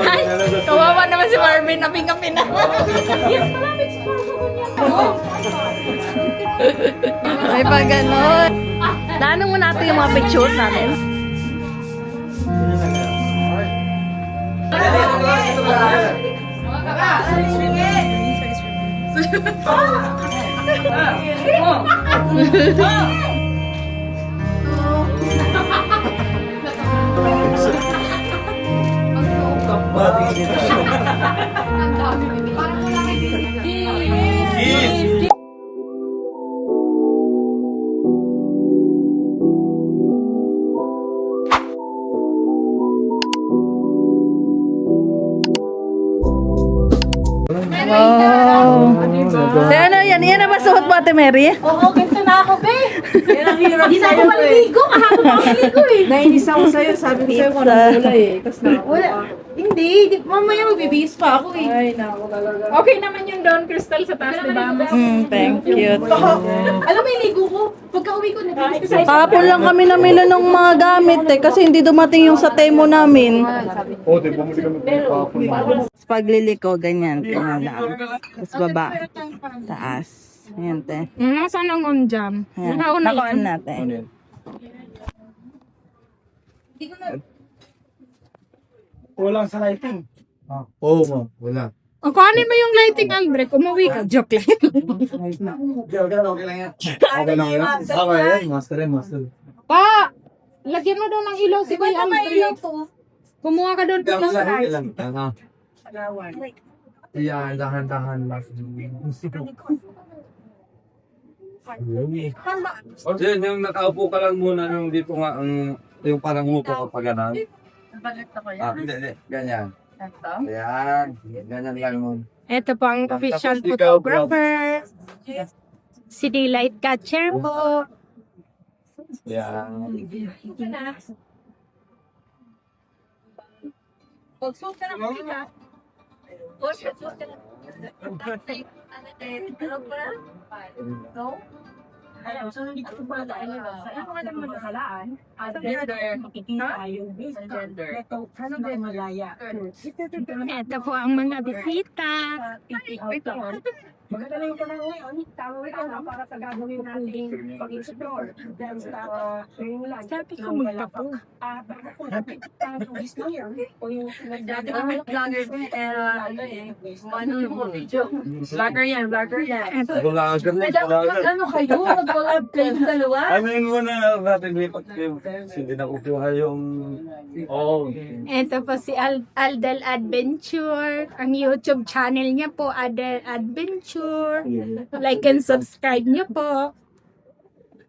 Ay, kawawa naman si Marvin, naping-kapin na. Yes, malapit si May pa ganon. Tanong mo natin yung mga picture namin. Wow. Ano yan? Yan na ba suot mo, Ate Mary? Oo, ganito na ako, be. Hindi na ako maliligo. Kahapon ako maliligo eh. Nainis ako sa'yo. Sabi ko sa'yo kung anong kulay eh. Tapos na ako. Wala. Hindi. Mamaya magbibihis pa ako eh. Ay, naku talaga. Okay naman yung Dawn Crystal sa taas, di ba? Thank you. Alam mo, iligo ko. Pagka uwi ko, nabibis ko. Kahapon lang kami namili ng mga gamit kasi hindi dumating yung sa temo namin. Oo, di bumili kami kahapon. Pagliliko, ganyan. Ganyan lang. Tapos baba. Taas. Ayan, te. Nasaan ang on-jam? Ayan. Nakauna Nakuan yan. natin. Walang sa lighting. Oo, ma'am. Wala. O, kuhanin mo yung lighting, Albrecht. Umuwi ka. Joke lang. Okay lang yan. Okay lang yan. Okay yan. Master yan, master. Pa! Lagyan mo daw ng ilaw si Kuya Albrecht. Kumuha ka doon ng light. Iya, dahan-dahan lang. Yan, yung nakaupo ka lang muna yung dito nga, yung parang umupo ka pa gano'n. Hindi, ganyan. Ayan, ganyan lang mo. Ito po ang official Tapos ikaw, photographer. Si Daylight Catcher po. Ayan. Pagsuot ka na mo ka. Pagsuot ka na. Ano ba? No? Alam, so hindi ko ba ano nga naman nakalaan? Gender. Makikita yung gender. Ito, ano ba yung malaya? Ito po ang mga bisita. Magdalay ka na ngayon. Tama ka na para sa gagawin natin pag-explore. Then, training lang. Sabi ko magtapo. Baka kung this na yan. O yung Vlogger din, pero ano eh, ano yung mga video. Vlogger yan. Bulagan na, bulagan. Ano kayo? Mag-collab kayo dalawa? Amin muna natin lipat kayo. Hindi na kukuha yung... Oo. Ito po si Aldel Adventure. Ang YouTube channel niya po, Aldel Adventure. Like and subscribe niyo po.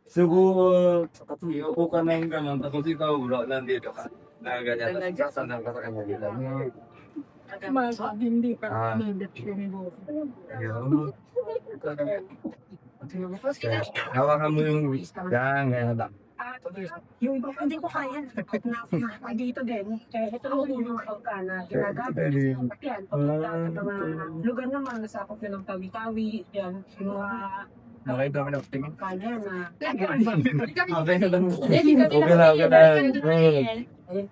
Siguro, upo ka na yung gano'n, tapos ikaw, nandito ka. Na ganyan, tapos sasandang ka sa kanya dito. Hindi pa. Ayun. Hawakan mo yung ganyan lang. yung iba hindi ko kaya. Dito din. Kaya ito yung ka na ginagamit. Yan, papunta sa mga lugar naman nasakop na ng Tawi-Tawi. Yan, yung mga Nakita ko na tingin. kanya na Okay na lang. Okay na.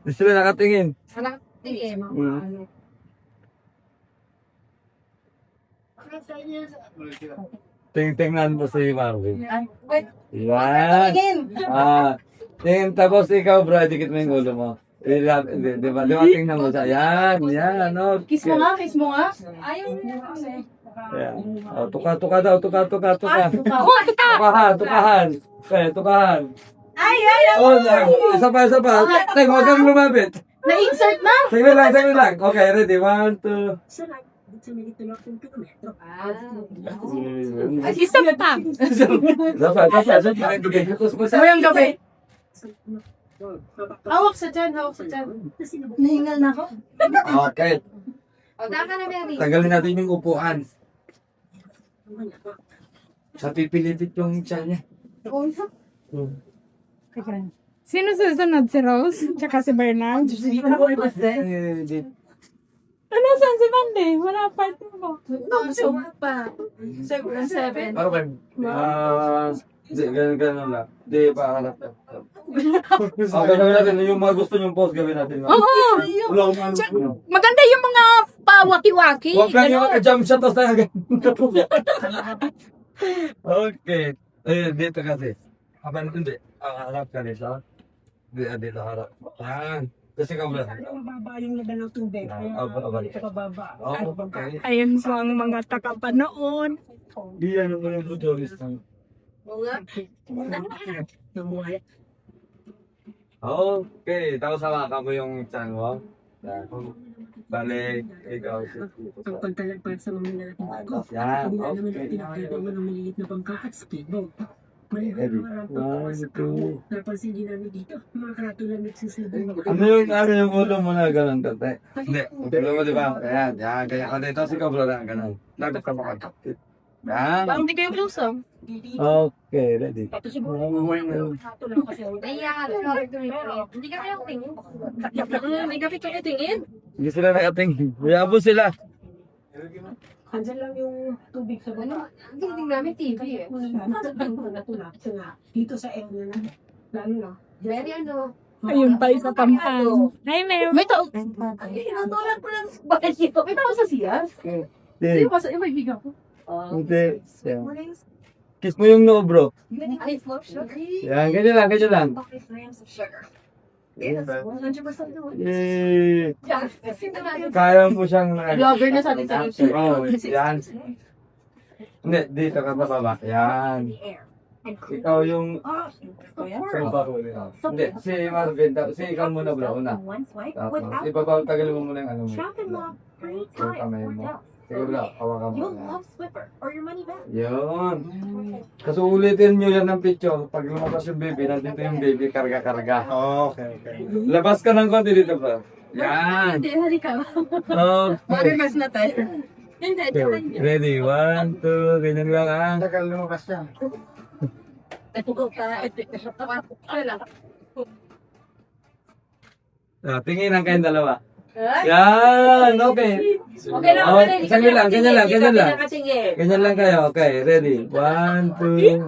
Gusto na nakatingin. Tingnan mo si Marvin. Yan. Tingin, tapos ikaw, bro, dikit mo yung ulo mo. Di ba? Tingnan mo siya. Yan, no. Kiss mo nga. Ayaw mo kasi. Yan. Oh, tuka daw, tuka. Tukahan. Okay, tukahan. Ay! Oh, isa pa. Teka, huwag kang lumapit. Na-insert na! Sige lang. Okay, ready? 1, 2. Isa pa. Dapat. Mamayang gabi. Hawak sa dyan. Nahingal na ako. Okay. Daka na, Mary. Tagalin natin yung upuan. Sa pipilitit yung tiyan niya. Sino susunod? Si Rose? Tsaka si Bernard? Ano saan si Monday? Wala part mo. So, pa. 7. Okay. Ganun lang. Di pa harap. Gagawin natin yung mga gusto niyong post, gawin natin. Oo. Wala akong ano. Maganda yung mga pawaki-waki. Huwag lang yung Ganon. jump shot, tapos na Okay. Eh, dito kasi. Kapan, hindi. Harap ka dito. Dito harap. Yan. Kasi ka bro. Mababa yung level ng tubig. Kaya dito kababa. Okay. Ayun po ang mga takapanood. Di ano mo yung tutorials lang. Okay. Tapos hawakan mo yung chan mo. Yan. Balik. Ikaw. Ang pantalan para sa mga natin ako. Yan. Kabila naman Okay. ang pinakita mo ng maliliit na bangka at speedboat. May Ready? marang pagkawa sa tao. Napansin din namin dito, mga karatulan nagsisilbong. Ano yung ulo mo na ganun, tate? Hindi. Ulo mo, di ba? Ayan, yan. Kaya ka dito, si Kabro na ganun. Dapat ka makakapit. Yan. Parang di kayo blusong. Okay, ready. Ito siguro yung karatulan kasi. Hindi kami yung tingin. Hindi kami tumitingin. Hindi sila nakatingin. Mayabo sila. Andyan lang yung tubig sa baba. Hindi namin TV eh. Natulak. Dito sa area na. Lalo na. Very ano. Ayun pa isa pampang. Hi, Mel. May tao. Natulak ko lang sa bahay dito. May tao sa siyas. Hindi. Hindi pa sa may biga ko. Hindi. Kiss mo yung noo, bro. I love sugar. Yan, ganyan lang, ganyan lang. Bakit grams of sugar? Yes, 100% naman. Yay! Yeah, kasi naman. Kaya mo siyang... Vlogger na sa atin sa Oh, yan. Hindi, dito ka sa baba. Yan. Ikaw yung... Sa baba. Hindi, si Marvin. Si ikaw muna, bro. Una. Tapos, ipapatagal mo muna yung ano mo. Yung kamay mo. Sige, bro. Hawakan mo. Yan. Swiffer or your money back. Yun. Kasi ulitin nyo yan ng picture. Pag lumabas yung baby, nandito yung baby, karga-karga. Okay. Labas ka ng konti dito, bro. Yan. Hindi, hari ka. Okay. Mas na tayo. Hindi, Ready? 1, 2, ganyan lang ah. Tagal lumakas yan. Tingin ang kayong dalawa. Yan, okay. Okay lang, Oh, okay lang. ganyan lang, ganyan lang, ganyan lang. Nakatingin. Ganyan lang kayo, okay, ready? 1, 2.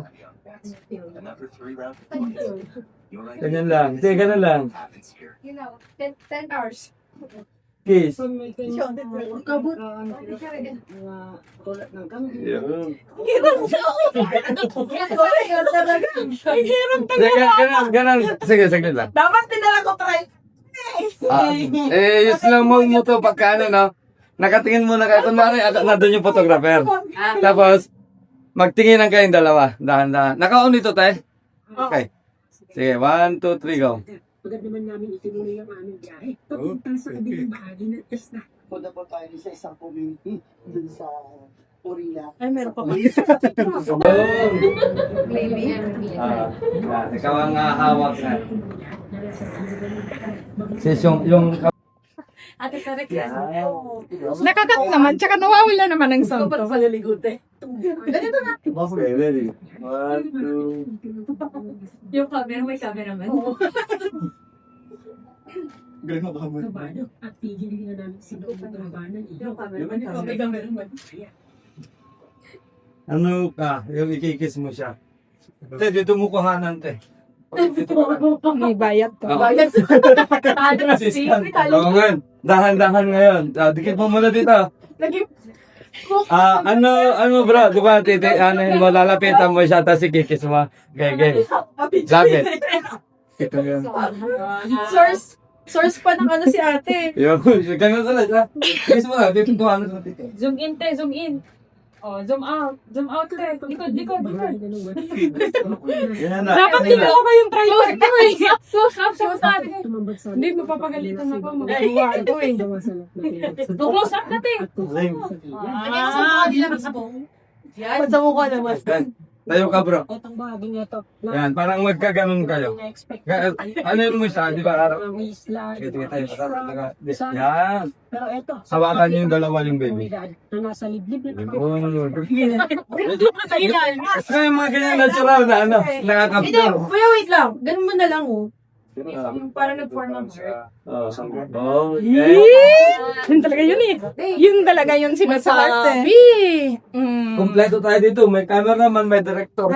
Ganyan lang, sige, ganyan lang. You know, 10 hours. Kiss. Kabut. Tulad ng kami. Yun. Hirap sa ako. Ganyan, ganyan. Sige, sige lang. Dapat tinala ko try. Slow mo to pagka ano, no? Nakatingin muna kayo. Kunwari, na doon yung photographer. Tapos, magtingin ang kayong dalawa. Dahan-dahan. Naka-on dito, te? Okay. Sige, 1, 2, 3, go. Agad naman namin itinuloy ang aming biyahe. Papunta sa kabilang bahagi ng isla. Punta po tayo sa isang community dun sa Orilla. Ay, meron pa ba? Ikaw ang hawak na. Sis, yung... Ate Tarek. Nakakat naman, tsaka nawawala naman ang sound. Sobrang paliligot eh. Ganito na. Okay, ready? 1, 2... Yung camera, may cameraman. Galing mo ba mo? Kabado. At tigil nga namin sila ang trabanan. Yung cameraman. May cameraman. Ano ka? Yung ikikiss mo siya. Te, dito mo kuhanan, te. Dito ka. May bayad to. Bayad sa Assistant. Oo nga. Dahan-dahan ngayon. Dikit mo muna dito. Ano bro, di ba, mo, lalapitan mo siya, tapos ikikis mo. Okay. Lapit. Ito yun. Source pa ng ano si ate. Yun, ganun sa lahat. Kiss mo na, dito kuhanan sa tito. Zoom in te, zoom in. Oh, zoom out. Zoom out te. Likod. Yan na. Dapat kinuha ko yung tripod ko eh. Close up sa atin. Hindi, mapapagalitan ako. Magawa ko eh. Close up na te. Yan. Sa mukha naman. Tayo ka bro. Itong bahagi nito. Yan, parang magkaganon kayo. Na-expect Ano yun mo siya, di ba? ng isla. Sige, tayo. Yan. Pero ito. Hawakan niyo yung dalawa yung baby. Komunidad na nasa liblib na Kasi yung mga ganyan natural na ano, Hindi, nakakapture. kuya wait lang. Ganun mo na lang oh. Yung parang nag-form ng heart. Yun talaga yun eh. Yun talaga yun sinasabi. Kompleto tayo dito. May cameraman, may director.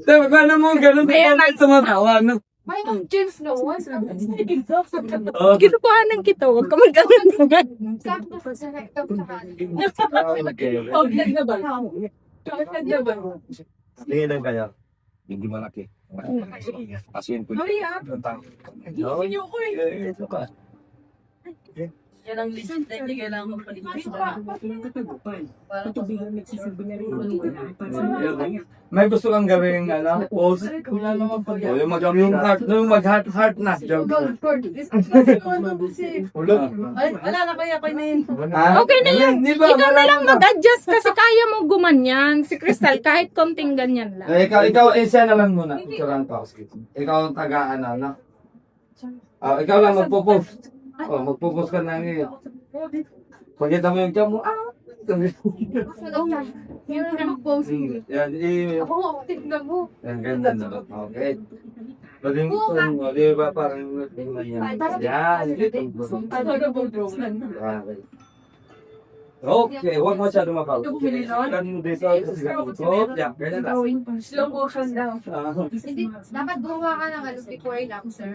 Paano mo ganun? Paano tumatawa, no? May James no one. Oh, Kinukuhanan kita, huwag ka magkaroon. Sakto sa rectum sa kanin. Outlet na ba? Outlet na ba? Tingin lang kaya. Hindi malaki. Pasin ko. Maria, Hindi ko eh. Ito ka. Yan ang list. Hindi kailangan magpalipas pa. Patubigan nagsisilbi na rin. may gusto kang gawing, ano, post. O, yung mag-heart na. Joke. Wala na kaya kayo na yun. Ah, Okay na yan. Di ba? Ikaw na lang mag-adjust kasi kaya mo gumanyan. Si Crystal, kahit konting ganyan lang. Ikaw, isa na lang muna. Ikaw lang pa. Ikaw ang taga-ano, no? Ikaw lang magpo-post. Magpo-post ka na ngayon. Pagkita mo yung tiyan mo, Yun ang post. Yan, Ako, tignan mo. yan, ganda na. Okay. Pwedeng ito, di ba, parang yan. Okay, huwag masyado mabaw. Ganun mo dito, kasi ganito. Yan, ganyan lang. Slow motion daw. Hindi, dapat gumawa ka ng ano before lang, sir.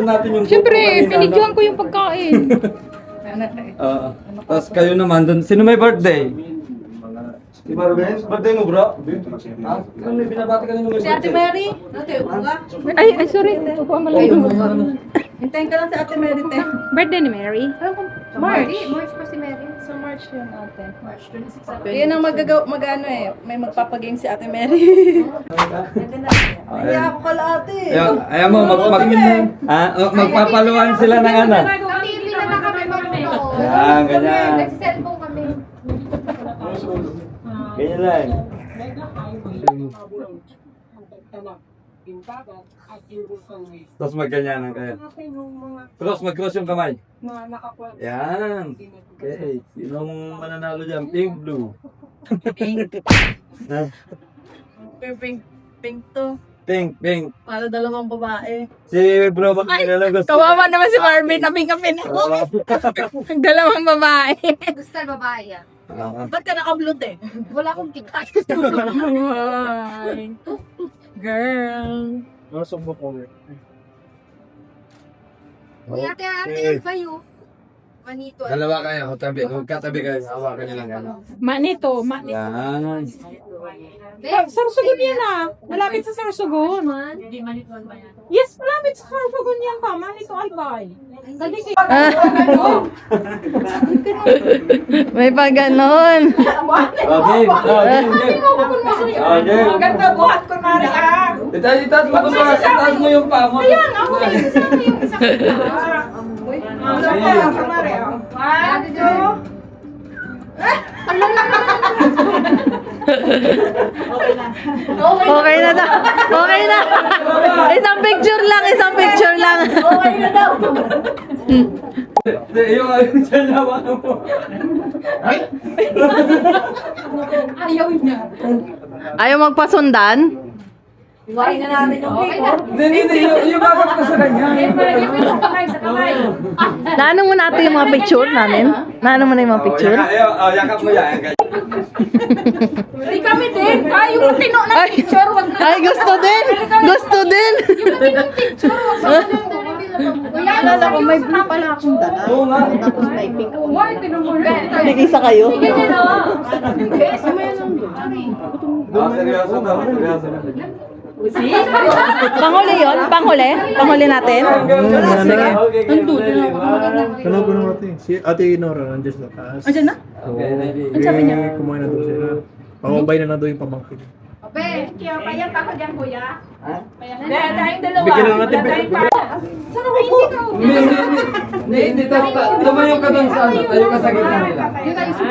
Natin yung Siyempre, pinidyohan ko yung pagkain. Tapos kayo naman dun. Sino may birthday? Si Barbes? Birthday mo, bro? Ha? Ano may binabati ka nung Si Ate Mary. Ate, uga. Ay, sorry. Upo ang malayo. Hintayin ka lang si Ate Mary, te. Birthday ni Mary. March. March pa si Mary. Sa March yun, ate. March 26. Yan ang mag-ano eh. May magpapagame si Ate Mary. Ay, ako kala ate. Ayaw mo, magpapaluan sila ng ano. Sa TV na lang kami magpuno. Yan, ganyan. Nagsiselfone kami. Ganyan lang. Tapos magganyanan kayo. Mag-cross yung kamay. Yan. Okay. Sinong mananalo dyan? Pink, blue. Pink to. Pink. Para dalawang babae. Si bro, magkakilala gusto. Kawawa naman si Marvin. Naping-kapin ako. Ang dalawang babae. Gusto babae yan. Ba't ka naka-blue eh? Wala akong kita. Girl. Nasok mo po. Uy, ate kayo. Manito. Dalawa kayo, tabi. Magkatabi kayo. Hawakan nyo lang gano'n. Manito. Yan. Sarsugon yan ah. Malapit sa Sarsugon. Hindi manituan ba yan? Yes, malapit sa Sarsugon yan pa. Manito Albay. May pa ganon. Okay. Okay. Maganda buhat ko na rin ah. Itaas mo yung paa mo. Ayan, okay. Isama yung isang kita. Ate Jo. Okay na daw. Okay na. Isang picture lang. Okay na daw. Yung dyan naman mo. Ayaw niya. Ayaw magpasundan? Iwain na natin yung cake. Hindi. Yung bakit ko sa kanya. Sa kamay. Naano mo natin yung mga picture namin? Naano mo na yung mga picture? Yakap mo yan. Hindi kami din. Tayo mo tino na Ay, picture. Wag na. ay, gusto din. Gusto din. Alala ko, may blue pala akong dala. Oo nga. Tapos may pink. Why? Tinumulga. Nag-isa kayo? Seryoso daw. Panghuli yun? Panghuli natin? Kala ko naman ate. Si Ate Nora nandiyan sa taas. Andiyan na? Okay, ready. Sabi niya? Kumain na daw sila. Pamabay na daw yung pamangkin. Be, kaya payat ako dyan, kuya. Ha? Tayong dalawa. Bigyan na natin. Hindi, tumayo ka doon sa ano, tayo ka sa gitna nila. Yung tayo sa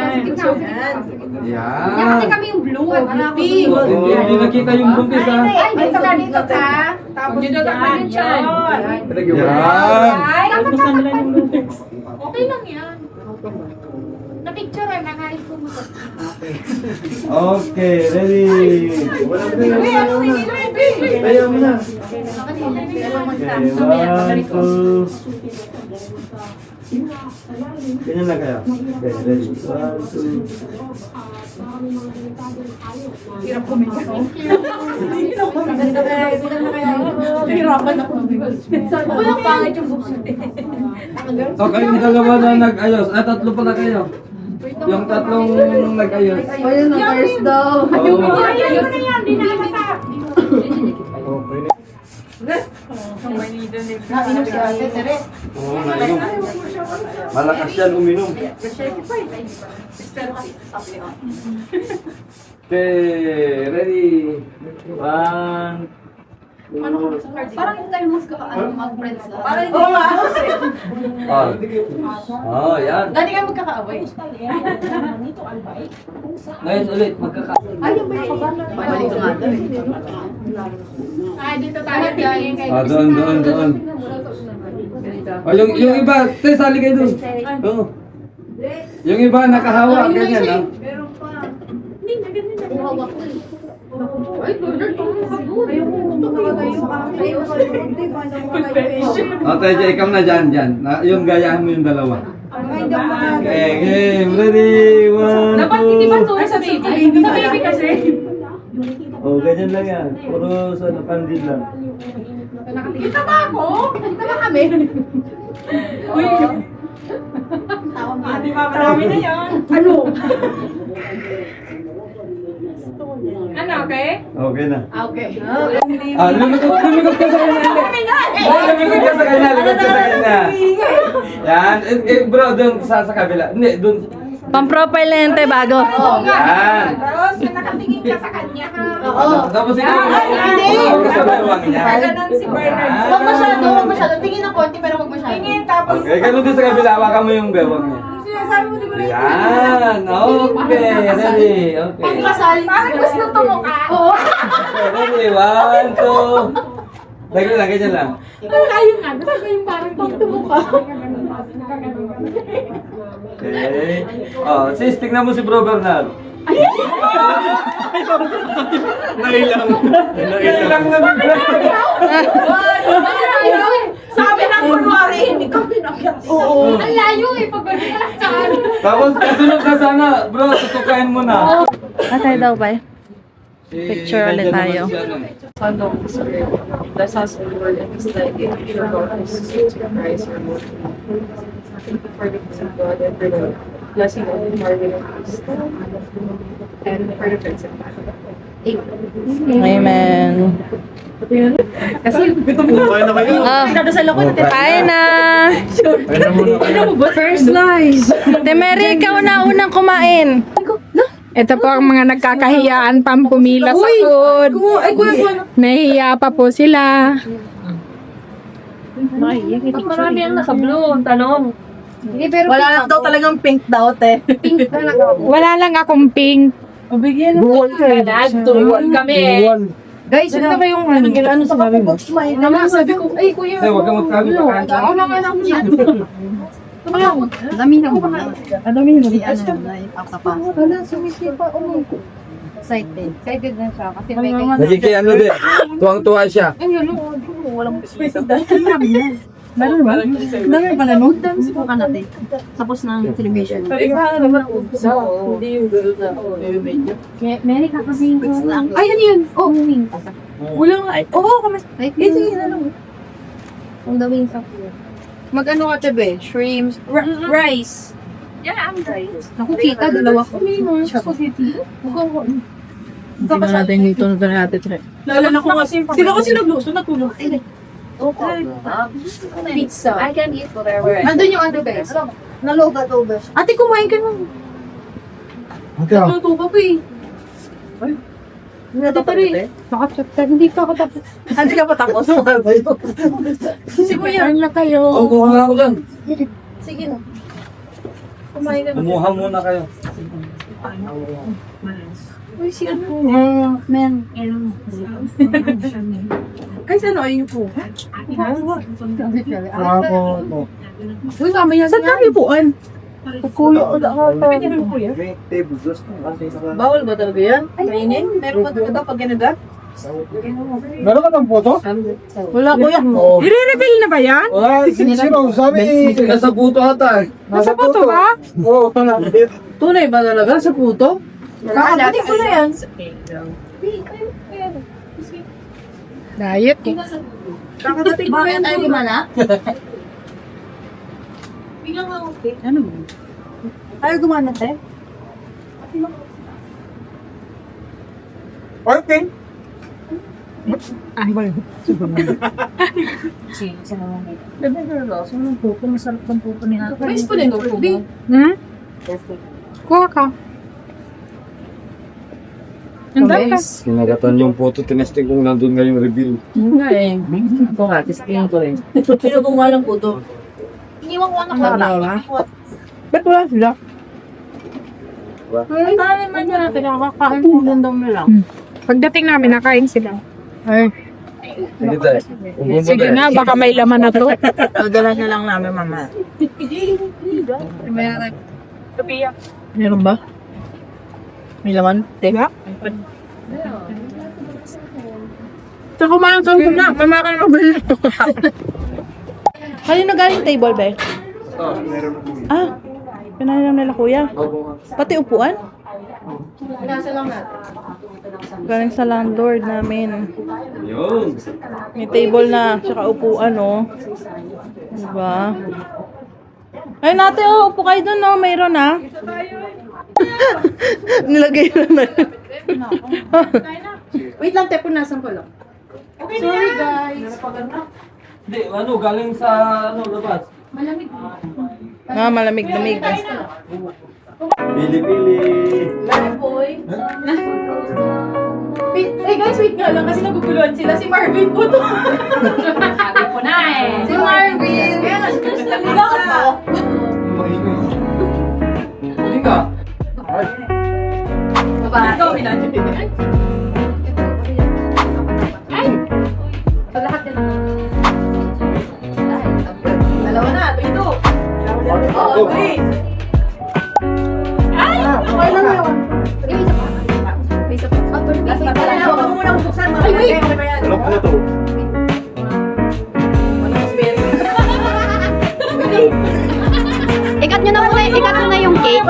Yan. kasi kami yung blue at pink. Hindi nakita yung buntis ha. Ay, dito ka, dito ka. Tapos dyan. Yan. Ay, okay lang yan. Na-picture na kahit pumunta. Okay, ready. Ayaw mo na. Okay, 1, 2. Ganyan lang kaya. Okay, ready. 1, 2. Walang pangit yung buksan. So, kayong dalawa na nag-ayos. Ah, tatlo pala kayo. Yung tatlong nag-ayos. Ayun na, first daw. Oo. Ayun na yan, di nakakata. Nainom si Ate Tere. Oo, nainom. Malakas yan uminom. Okay, ready. 1, 2. Parang hindi tayo mag-friends na. Parang hindi. Oh, yan. Dati kayo magkakaaway. Ngayon ulit, magkaka... Ay, yung may kabana. Babalik nga daw eh. Ay, dito tayo. Tingin kay Ah, doon. Oh, yung iba, te, sali kayo doon. Oo. Yung iba, nakahawa, ganyan, ah. Meron pa. Hawak ko eh. Ay, Bernard, ayaw mo. Gusto ko yung ayaw ko yung hindi pa Oh, Teja, ikaw na dyan. Yung gayahan mo yung dalawa. Okay, game. Ready? 1, 2. Dapat hindi ba tuloy sa baby? Sa baby kasi. Oh, ganyan lang yan. Puro sa pandil lang. Kita ba ako? Kita ba kami? Uy. Di ba marami na yan? Ano? Ano, okay? Okay na. Okay. Ah, lumikot ka sa kanya. Lumikot ka sa kanya. Yan. Bro, doon sa kabila. Hindi, doon. Pang-profile na yan, te, bago. Yan. Tapos, nakatingin ka sa kanya ha. Oo. Tapos ikaw, hindi. huwag ka sa bewang niya. Ganun si Bernard. Huwag masyado. Tingin ng konti pero huwag masyado. Tingin, tapos... Okay, ganun din sa kabila. Hawakan mo yung bewang niya. Sinasabi mo, di ba? Yan. Okay, ready. Okay. Pagkasali. Parang gusto tumukha. Oo. Okay, ready. 1, 2. Lagi lang, ganyan lang. Kayo nga. Gusto ko yung parang tumukha. Okay. Oh, sis, tingnan mo si Bro Bernard. Nailang na bigla. Sabi ng kunwari, hindi kami nakyat. Oo. Ang layo eh. Pag ganun ka lang sa ano. Tapos kasunod na sana, bro, tutukain mo na. Atay daw ba? Picture ulit tayo. That's how we were in this like if you know this is Christ or more. Thank you for the peace of God and for the blessing of the Marvin and Christ. And for the friends of God. Amen. Kasi Dadasal ako na. Kain na. First slice. Te Mary, ikaw na unang kumain. Ito po ang mga nagkakahiyaan pampumila sa food. Nahiya pa po sila. Marami ang naka-blue. Tanong. Wala lang daw talagang pink daw, te. Wala lang akong pink. Nag-tuwal kami. Guys, ano ba yung ano sa kami mo? Naman sabi ko, ay kuya. Huwag kang magkabi pa kansan. Ako naman ako yan. Dami na mo. Dami na mo. Ano na ipapapa. Wala, sumisipa. Excited. Excited na siya. Kasi may kayo. Naging ano din, tuwang-tuwa siya. Walang meron ba? Dami pala no? Dami po ka natin. Tapos ng television. hindi yung girl na Mary, kakasing ko. Ay, ano yun? Oh, wing. Wala nga. Oo, kamas. Ito yun, ano. Ang daming sa mag-ano ka, Tebe? Shrimps. Rice. Yeah, I'm right. Naku, kita. Dalawa ko. Tingnan natin dito na natin. Lala ko kasi. Sila kasi nagluto, natulog. pizza. I can eat whatever. Andun yung ano, bes? Naloga to, bes. Ate, kumain ka nun. Okay. Nagluto ka pa eh. Nakachapter, hindi pa ako tapos. Hindi ka pa tapos. Simuyan na kayo. Kuha na ako dyan. Sige na. Kumain ka na. Kumuha muna kayo. Uy, si ano? Men. Kasi ano, ayun po. Uy, mamaya saan kami puan? Kukulo ulit ako. Pwede rin po yan. May tables dos na kasi sa Bawal ba talaga yan? Kainin? Meron ba talaga pag ganagat? Meron ka ng photo? Wala ko yan. I-reveal na ba yan? Wala, sino sabi? Nasa buto ata eh. Nasa Photo ba? Oo, Tunay ba talaga sa puto? Kakadating ko na yan. Diet eh. Kakadating ko na yan. Ay, gimana? Ano ba? Ayaw gumana, te? Okay. Ay, boy. Bebe girl, saan ang puto? Masarap ng puto ni Hata. Price po din, puto. Hmm? Kuha ka. Handa ka. Kinagatan yung photo, tinesting kung nandun nga yung reveal. Nga eh. Ito nga, tistingin ko rin. Sino gumawa ng puto? Iniwan ko anak na. Ba't wala sila? Ay, dali man yan natin. Nakakain po lang daw nila. Pagdating namin, nakain sila. Ay, Sige tayo. sige na, baka may laman na to. Padala na lang namin, mama. Meron ba? May laman? Teka. Sa kumain ka na, mamaka na mabili. Kanino galing table, be? Ah, pinahiram nila kuya. Pati upuan? Galing sa landlord namin. Yun. May table na, tsaka upuan, oh. Diba? Ay, nate, oh, upo kayo dun, oh. Mayroon, ah. Nilagay na na. Wait lang, te, punasan ko lang. Sorry, guys. Hindi, ano, galing sa, ano, labas. Ah, malamig-lamig. Pili-pili. Hey guys, wait nga lang kasi naguguluhan sila. Si Marvin po to. Sabi ko na eh. Si Marvin. Kaya nga, bakit po? Hindi ka. Ikaw, pinansin. Ay! Sa lahat nila. Dalawa na, 3-2. Oo, 3. Ay! Okay lang yun. May isa pa. Last na pala. Huwag mo muna bubuksan. Ay, wait! Anong photo? Ikat nyo na muna, ikat nyo na yung cake.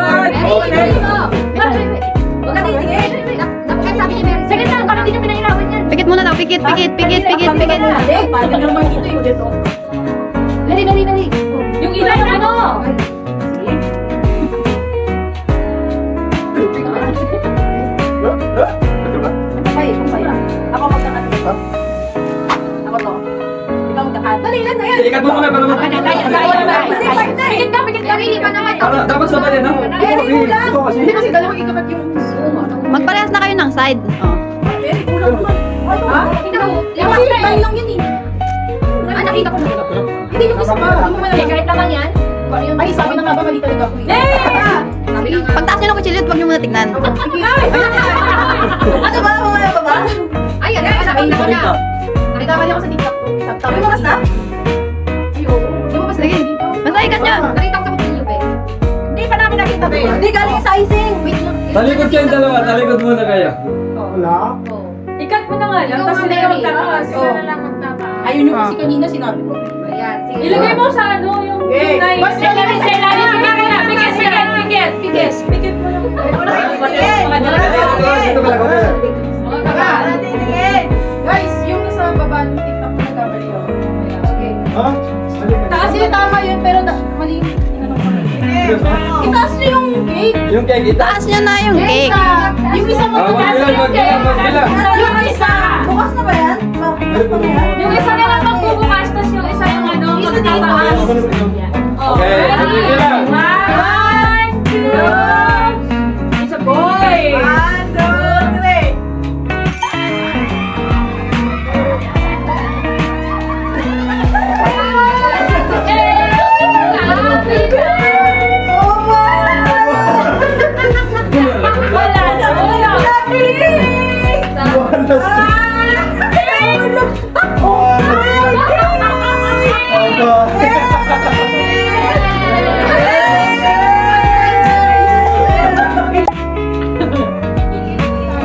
Sige lang, parang hindi nyo pinahirapan yan. Pikit muna daw, pikit. Paano naman dito yung dito? Dali. Yung iba yung ano? Ako magkakat dito. Ako to. Ikaw magkakat. Dali lang na yan. Ikat mo muna para mag... Pikit ka. Hindi pa naman. Dapat sabay yan, ha? Very kulang. Hindi kasi dalawang ikakat yung... Magparehas na kayo ng side. Oh. Very kulang naman. Ha? Kasi tayo lang yan eh. Nakita ko na. Hindi yung isa pa. Hindi mo malalaman. Kahit naman yan. Ay, sabi na nga ba mali talaga ako eh. Sabi na nga. Pagtaas nyo ng kutsilyo, huwag nyo muna tignan. Ano ba? Mamaya pa ba? Ay, ano? Nakita ko na. Nakita ko ako sa TikTok. Sabi mo basta? Ay, oo. Di mo ba sa Sige. Basta ikat nyo. Nakita ko sa kutilyo, be. Hindi pa namin nakita ba? Hindi galing sa icing. Wait lang. Talikod kayong dalawa, talikod muna kayo. Wala. Ikat mo na nga lang. Tapos hindi ka magtataas. Ikaw na lang magtataas. Ayun yung kasi kanina sinabi ko. Ayan, sige. Ilagay mo sa ano, yung Okay. Mas ilagay sa ilalim. Pikit mo lang. Dito pala, okay. Guys, yung nasa baba ng TikTok na nagkamali ako. Okay. Ha? Taas yun, tama yun, pero mali. Itaas nyo yung cake. Yung cake, itaas. Taas nyo na yung cake. Yung isa mo. Magbilang. Yung isa. Bukas na ba yan? Bukas pa ba yan? Yung isa na lang magbubukas, tapos yung isa yung ano, magtataas. Okay, magbilang. 1, 2, isa boy. 1, 2, 3.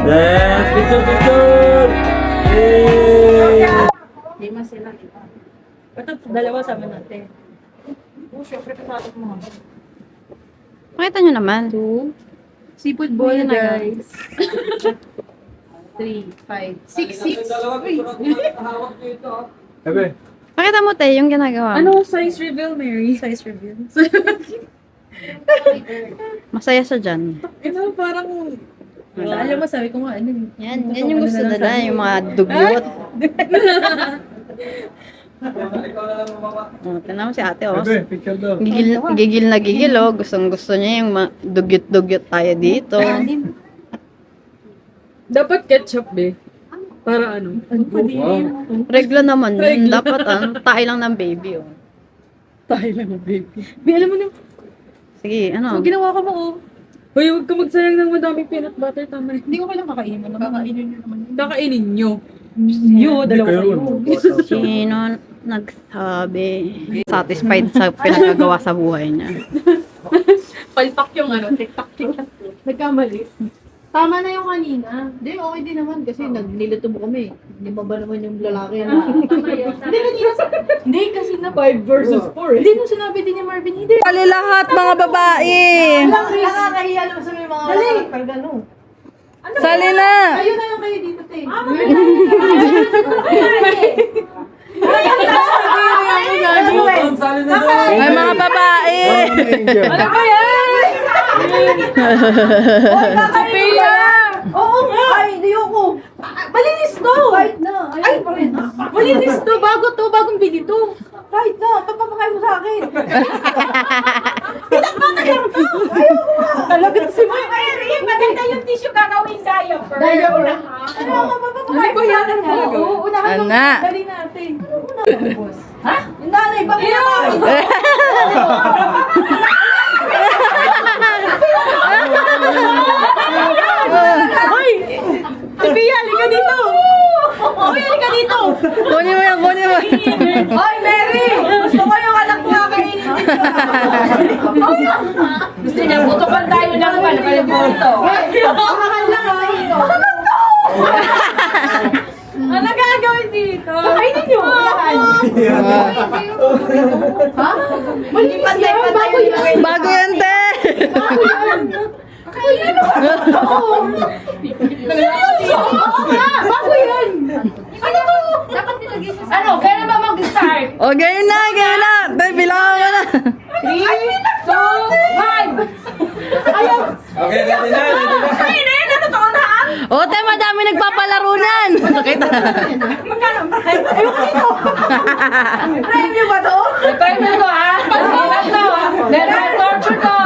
Yes, picture! Yay! Lima sila. Ito, dalawa sama natin. Oh, syempre, pasakot mo. Pakita nyo naman. Seafood boil Ayan na, guys. 3, 5, 6, 6. Ebe, Pakita mo, te, yung ginagawa mo. Ano size reveal, Mary? Size reveal. Masaya siya dyan. Ano, parang... Alam mo, sabi ko nga, ano Yan yung gusto nila, yung mga dugyot. Oh, tingnan mo si ate, oh. Ebe, picture daw. Gigil na gigil, oh. Gustong gusto niya yung dugyot-dugyot tayo dito. Dapat ketchup, be. Para ano? Wow. Regla naman yun. Dapat, tayo lang ng baby, oh. Tayo lang, baby. Be, alam mo na, Sige, ano? ginawa ko mo, oh. Hoy, huwag ka magsayang ng madaming peanut butter, tama. Hindi ko kailang kakainin mo. Kakainin nyo naman. Kakainin nyo. Yo, dalawa kayo. Sino nagsabi? Satisfied sa pinagagawa sa buhay niya. Palpak yung ano, tiktak yung nagkamali. Tama na yung kanina. Hindi, okay din naman kasi naglilito mo kami. Hindi ba naman yung lalaki na? Hindi, kanina. Hindi, kasi na 5 versus 4. Hindi mo sinabi din ni Marvin. Hindi. Pali lahat, mga babae! Nakakahiya naman sa mga lalaki. Pagano. Sali na! Kayo na lang kayo dito, te. Ay, mga babae! Ano ba yan? Sophia! Oo nga! Ay, hindi ako. Malinis to! Kahit na. Ay, pa rin. Malinis to. Bago to. Bagong bili to. Kahit na. Papapakain mo sa akin. Pinakbata lang to. Ayoko nga. Talaga si Mary. Maganda yung tissue gagawin diaper. Diaper. Ano nga papapakain mo sa akin? Oo, unahan mo. Ana. Dali natin. Ha? Yung nanay, bakit ako? Hoy! Sophia, halika dito! Hoy, halika dito! Kunin mo yan, kunin mo! Hoy, Mary! Gusto ko yung anak ko kakainin dito. Gusto niya, putukan tayo ng panakalibunto. Makakal lang sa ito. Ano gagawin dito? Kakainin niyo. Ha? Malinis yan. Bago yan. Bago yan, te! Bago yan. Kakainin mo. Oo. Seryoso? Oo nga. Bago yan. Ano to? Dapat nilagay siya sa... Ano, kailan ba mag-start? O, ganyan na, ganyan na! Te, bilangan mo na! 3, 2, 1! Ayaw. Okay, ready na, ready na. Ay, na yun, totoo na ha? O, te, madami nagpapalaro nan! Nakita. Magkano ang price? Ayoko dito. Try niyo ba to? Try mo to ha? Pag-ilan to ha? Dahil torture to!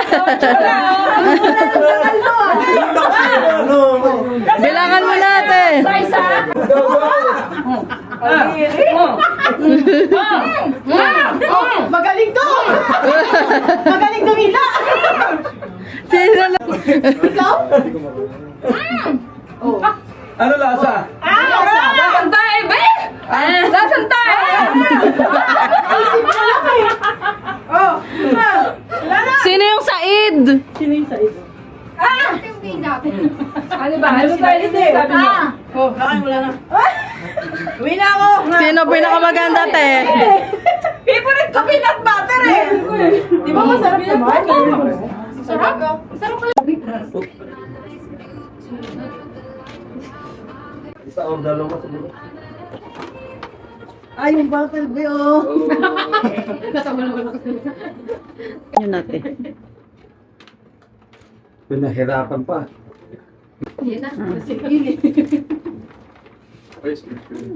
Torture to! Bilangan mo na, te! Size ha? Magaling to. Magaling dumila. Sino na? Ikaw? Ano lasa? Lasan tayo, be! Lasan tayo! Sino yung Said? Ano ba? Ano tayo dito? Sabi niyo. Oh, kakain mo lang na. Uwi na ako. Sino pinakamaganda, te? Favorite ko peanut butter eh! Di ba masarap naman? Sarap. Sarap pala. Isa o dalawa siguro. Ay, yung bottle ba yun? Yun natin. Pinahirapan pa. Yan na.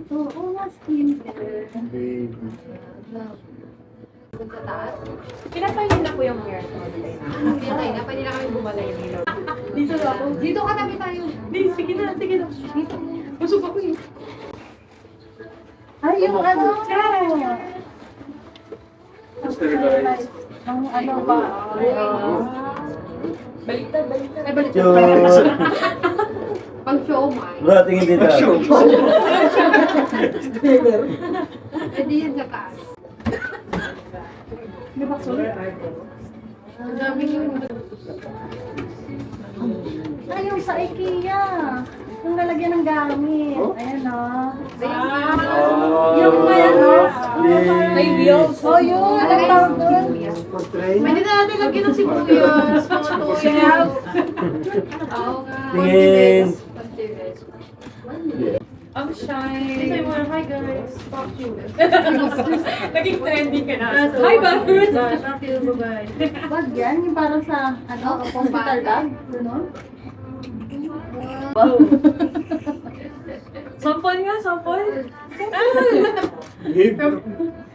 Oo, mas Pinapahingin na po yung hair. Okay na, pwede na kami bumalay dito. Dito na ako. Dito katabi tayo. Sige na, sige na. Dito. Busog ako eh. Ay, yung ano. Ang ano ba? Baliktad, baliktad. Ay, balik. Pang siomay. Bro, tingin dito. Pwede yan sa taas. Di ba sulit? Ang dami yung... Ay, yung sa IKEA. Yung lalagyan ng gamit. Ayan o. Yung may ano? May wheels. Oh, yun. Ang tawag doon. Pwede na natin lagyan ng sibuyas, mga tuya. Oo nga. Tingin. Ang shine. Hi guys. Fuck you. Naging trending ka na. Hi guys. Bye-bye. Wag yan. Yung parang sa, ano, hospital bag. Ganun. Sampol nga, sampol.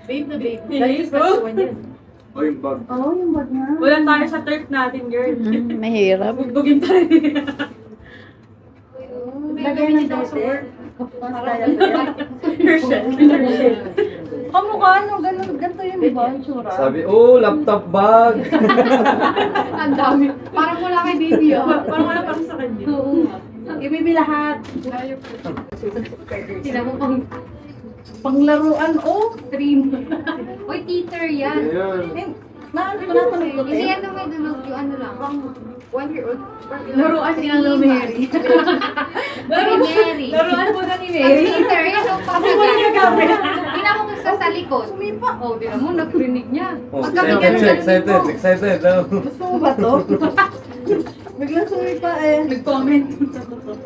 Babe na babe. Nice, bro. O yung bag. Oo, yung bag nga. Wala tayo sa turf natin, girl. Mahirap. Bugbugin tayo. Lagay ng dete. Mas kaya ba yan? Hershel. Kamukha, ano, ganun, ganito yun, di ba? Yung tsura. Sabi, oh, laptop bag. Ang dami. Parang wala kay baby Parang wala parang sa kanya. Ibibi lahat. Sila mo pang Panglaruan, oh. stream. Uy, teacher yan. Ayun. Naano ko natanong ko, Hindi te. yan naman dunod yung ano lang. 1 year old. Laruan ni Hello Mary. Mary. Laruan mo na ni Ang Mary. teacher, yan ang pagkagamit. Tingnan mo gusto sa likod. Sumipa. Oh, tingnan mo, nagrinig niya. Oh, Pagkabigyan ng excited, excited. Oh. Gusto mo ba to? Biglang sumipa eh. Nag-comment.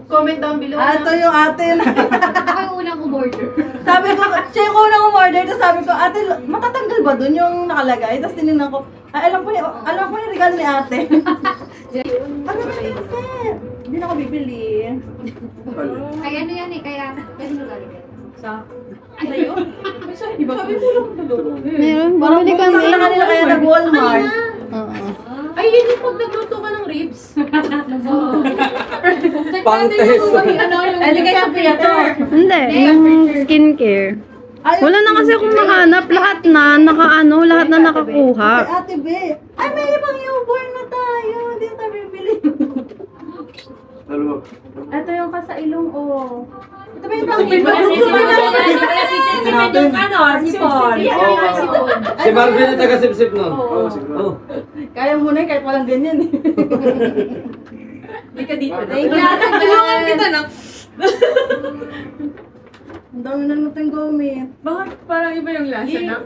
Comment down below. Ah, ito yung ate na. Ako yung unang umorder. Sabi ko, siya yung unang umorder. Tapos sabi ko, ate, matatanggal ba dun yung nakalagay? Tapos tinignan ko, ay, alam ko yung regalo ni ate. Ano ba yung set? Hindi na ako bibili. Ay, ano yan eh, kaya pwede mo galing. Sa... Sa'yo? Sabi mo lang dito. Meron, Parang bumili bukas kami. na kanila kaya nag-Walmart. Oo. Ay, yun yung pag nagluto ka ng ribs. Pang-test. Ay, di kay Sophia to. Hindi, yung skincare. Wala na kasi akong mahanap. Lahat na nakakuha. Ay, ate Be. Ay, may ibang newborn na tayo. Hindi na tayo bibili. Ito yung kasailong, oh. Ito ba yung Sisipin yung ano, sipon. Si Marvin yung taga-sip-sip nun. Oo, siguro. Oh. Kaya mo na kahit walang ganyan eh. Hindi ka dito. Tulungan kita na. Ang dami na natin gamit. Bakit parang iba yung lasa na?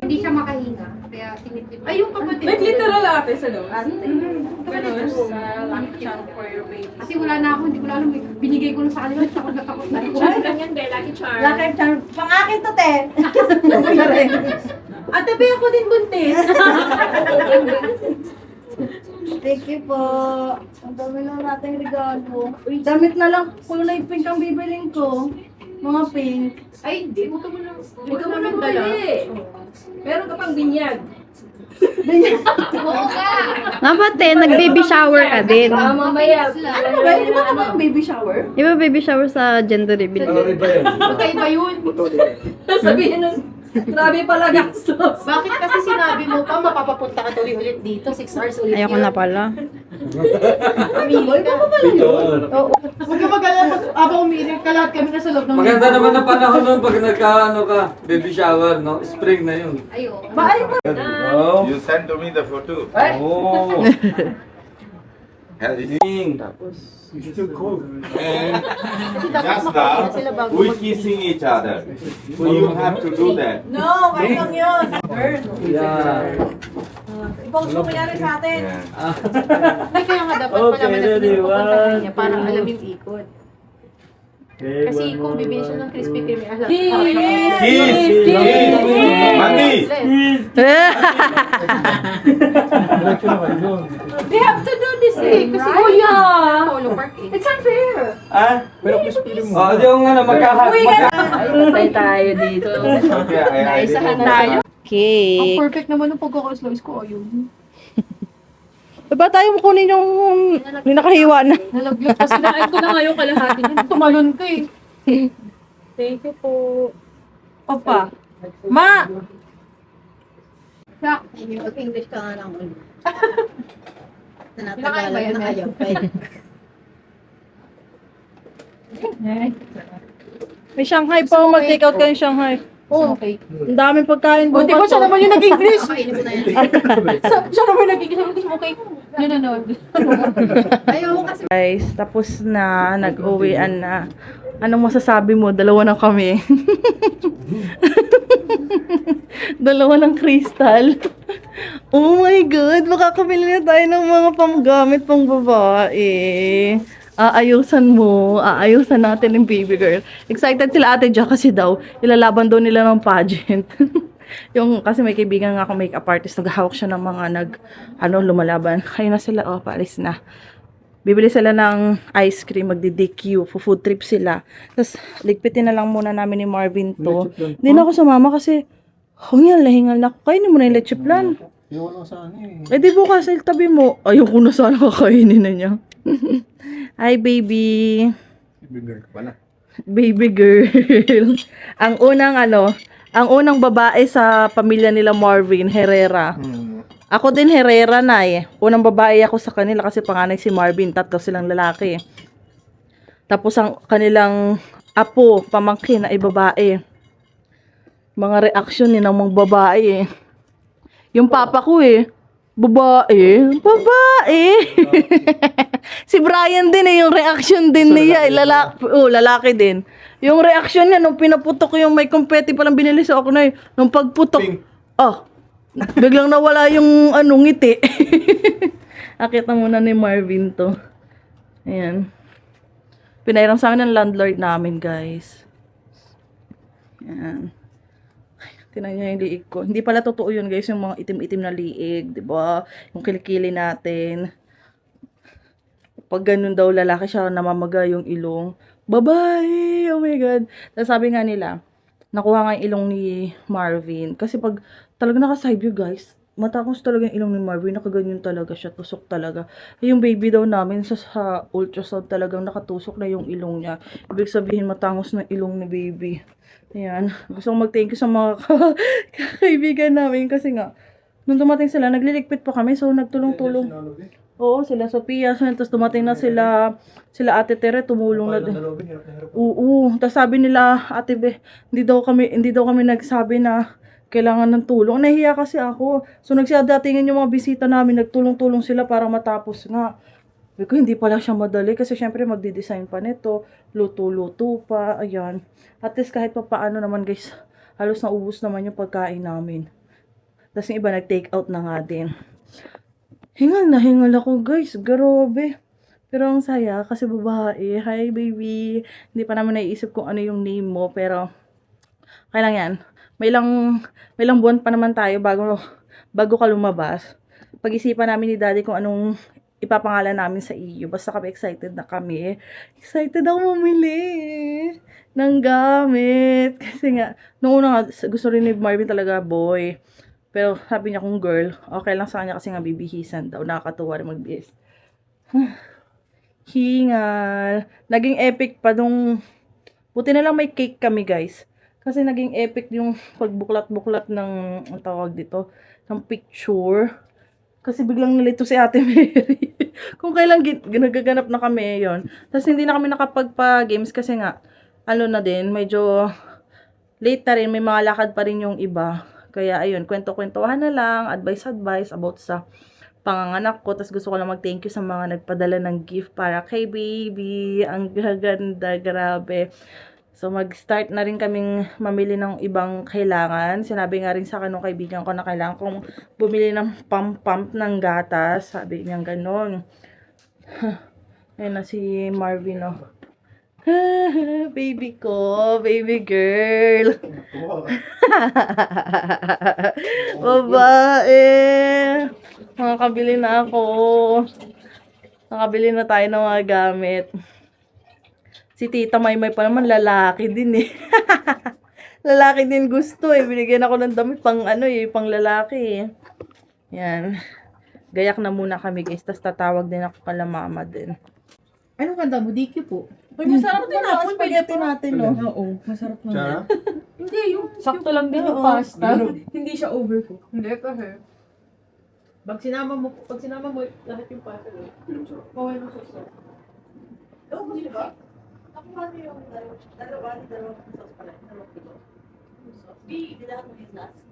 Hindi siya makahinga. Kaya tinitip. Ay, yung kapatid. Like literal ate sa loob. Ate. Ganun. Sa lucky charm for your baby. Kasi wala na ako, hindi ko na alam. Binigay ko na sa kanila. Takot na takot na ako. Ganyan din, lucky charm. Lakay charm. Pang-akin to, te. Ate, ba ako din buntis? Thank you po. Ang dami na nating regalo. Damit na lang. Kulay pink ang bibiling ko. Mga pink. Ay, hindi. Huwag ka mo lang. Huwag ka mo lang dala. Meron ka pang binyag. Oo nga. Dapat nag-baby shower ka din. Mamaya. Ano ba? Hindi ba ka mga baby shower? Di ba baby shower sa gender reveal? Ano rin ba yun? Magkaiba yun. Puto din. Sabihin nun, grabe pala gastos. Bakit kasi sinabi mo pa mapapapunta ka tuloy ulit dito? 6 hours ulit Ayoko na pala. Boy, ba ba pala yun? Huwag ka mag-alala pag habang umiinig ka lahat kami nasa loob ng Maganda naman ang panahon nun pag nagka-ano ka, baby shower, no? Spring na yun. Ayoko. Ba, ay ba? Oh. You send to me the photo. Oh. Ning. It's too cold. And just now, we kissing each other. So you have to do that. No, kayo lang yun. Yeah. I-post mo kanyari sa atin. Yeah. Hindi kaya nga dapat pala may nagpupunta niya para alam yung ikot. Kasi kung bibili siya ng Krispy Kreme, alam. Kiss! Kiss! Mandi! They have to do this eh. Kasi, Oh yeah! Polo Park eh. it's unfair. Ah? Pero crispy mo. Oh, yung ano, Patay tayo dito. Okay, I Naisahan didn't na tayo. Ang Okay. perfect naman ng pagkakaslawis ko. Ayun. Ba tayo mo kunin yung nakahiwa na? Nalaglag. Kasi Sinain ko na nga yung kalahati niya. tumalon ka eh. Thank you po. Opa. Ma! Sa, mag-English ka nga lang. Kinakain ba yan, Mel? May Shanghai pa, mag-take out kayo Shanghai. Oh, okay. Ang daming pagkain O, di ba siya naman yung nag-English? Kainin mo na yan. Siya naman yung nag-English. Okay. Nanonood. Ayaw mo kasi. Guys, tapos na, nag-uwian na. Anong masasabi mo? Dalawa na kami. Dalawa ng crystal. Oh my God, makakabili na tayo ng mga panggamit pang babae. Aayusan natin yung baby girl. Excited sila Ate Ja kasi daw, ilalaban daw nila ng pageant. Yung, kasi may kaibigan nga akong makeup artist, naghahawak siya ng mga lumalaban. Ayun na sila, paalis na. Bibili sila ng ice cream, magdi-DQ, food trip sila. Tapos, ligpitin na lang muna namin ni Marvin to. Hindi na ako sumama kasi, hingal na ako. Kainin mo na yung leche plan. Eh di bukas, tabi mo. Ayun ko na sana kakainin na niya. Hi, baby. Baby girl ka pala. Baby girl. ang unang babae sa pamilya nila Marvin, Herrera. Ako din Herrera na eh. Unang babae ako sa kanila kasi panganay si Marvin, tatlo silang lalaki. Tapos ang kanilang apo, pamangkin ay babae. Mga reaksyon ni ng mga babae eh. Yung papa ko eh, babae. Si Brian din eh, yung reaction din niya, lalaki din. Yung reaction niya, nung pinaputok yung may confetti palang binili sa ako na nung pagputok, biglang nawala yung ngiti. Akita muna ni Marvin to. Ayan. Pinairam sa akin ng landlord namin, guys. Ayan. Tinan niya yung liig ko. Hindi pala totoo yun, guys, yung mga itim-itim na liig, 'di ba? Yung kilikili natin. Pag ganun daw lalaki siya, namamaga yung ilong. Babae! Oh my God. Tapos sabi nga nila, nakuha nga yung ilong ni Marvin. Kasi pag talaga naka-side view, guys, matakos talaga yung ilong ni Marvin. Nakaganyan talaga siya. Tusok talaga. Yung baby daw namin sa ultrasound talagang nakatusok na yung ilong niya. Ibig sabihin, matangos na ilong ni baby. Ayan. Gusto kong mag-thank you sa mga kaibigan namin. Kasi nga, nung dumating sila, nagliligpit pa kami. So, nagtulong-tulong. Oo, sila Sophia. Tapos dumating na sila Ate Tere, tumulong na din. Oo. Tapos sabi nila, Ate Be, hindi daw kami nagsabi na kailangan ng tulong. Nahiya kasi ako. So nagsadatingin yung mga bisita namin, nagtulong-tulong sila para matapos nga. Sabi ko, hindi pala siya madali kasi syempre magdi-design pa nito, luto-luto pa, ayan. At least kahit pa paano naman guys, halos naubos naman yung pagkain namin. Tapos yung iba nag-take out na nga din. Hingal ako guys, grabe. Pero ang saya kasi babae. Hi baby. Hindi pa naman naiisip kung ano yung name mo, pero kaya lang yan. May ilang buwan pa naman tayo bago ka lumabas. Pag-isipan namin ni Daddy kung anong ipapangalan namin sa iyo. Basta kami excited na kami. Excited ako mamili ng gamit. Kasi nga, nung una nga, gusto rin ni Marvin talaga boy. Pero sabi niya kung girl, okay lang sa kanya kasi nga bibihisan daw. Nakakatuwa rin magbihis. Hingal. Naging epic pa nung, buti na lang may cake kami guys. Kasi naging epic yung pagbuklat-buklat ng, ang tawag dito, ng picture. Kasi biglang nalito si Ate Mary. Kung kailan nagaganap na kami yon. Tapos hindi na kami nakapagpa-games kasi nga, na din, medyo late na rin, may mga lakad pa rin yung iba. Kaya ayun, kwento-kwentuhan na lang, advice about sa panganganak ko. Tapos gusto ko lang mag-thank you sa mga nagpadala ng gift para kay baby. Ang gaganda, grabe. So mag-start na rin kaming mamili ng ibang kailangan. Sinabi nga rin sa akin ng kaibigan ko na kailangan kong bumili ng pump ng gatas. Sabi niya gano'n. Ayun na si Marvin, oh. Baby ko, baby girl. Babae. Nakakabili na ako. Nakabili na tayo ng mga gamit. Si Tita Maymay pa naman, lalaki din eh. Lalaki din gusto eh. Binigyan ako ng damit pang pang lalaki eh. Yan. Gayak na muna kami guys. Tapos tatawag din ako kala mama din. Anong kanta mo? DQ po. Uy, masarap din ang spaghetti natin, no? Oo, masarap na. Chara? Hindi, yung Sakto lang din yung Oo. pasta. Hindi siya overcook. Hindi kasi. Pag sinama mo lahat yung pata, bawal mo sauce. Oo, gusto ba? Ako ba yung dalawa sauce pala? Dalawang kilo. Di lahat mo yung last.